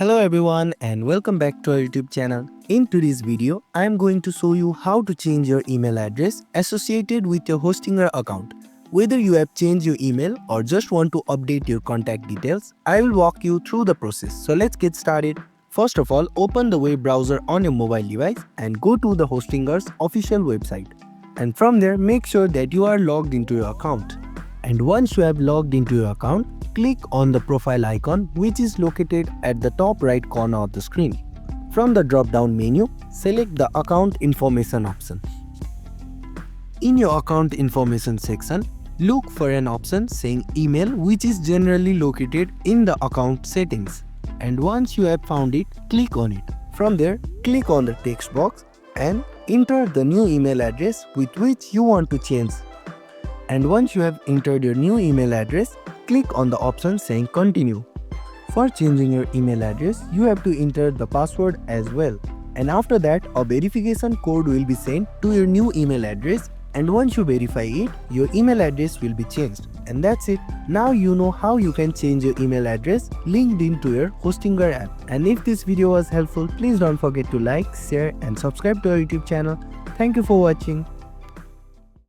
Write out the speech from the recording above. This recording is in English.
Hello everyone and welcome back to our YouTube channel. In today's video, I am going to show you how to change your email address associated with your Hostinger account. Whether you have changed your email or just want to update your contact details, I will walk you through the process. So let's get started. First of all, open the web browser on your mobile device and go to the Hostinger's official website. And from there, make sure that you are logged into your account. And once you have logged into your account, click on the profile icon which is located at the top right corner of the screen. From the drop-down menu, select the Account Information option. In your Account Information section, look for an option saying Email, which is generally located in the account settings. And once you have found it, click on it. From there, click on the text box and enter the new email address with which you want to change. And once you have entered your new email address, click on the option saying Continue. For changing your email address, you have to enter the password as well. And after that, a verification code will be sent to your new email address, and once you verify it, your email address will be changed. And that's it. Now you know how you can change your email address linked into your Hostinger app. And if this video was helpful, please don't forget to like, share and subscribe to our YouTube channel. Thank you for watching.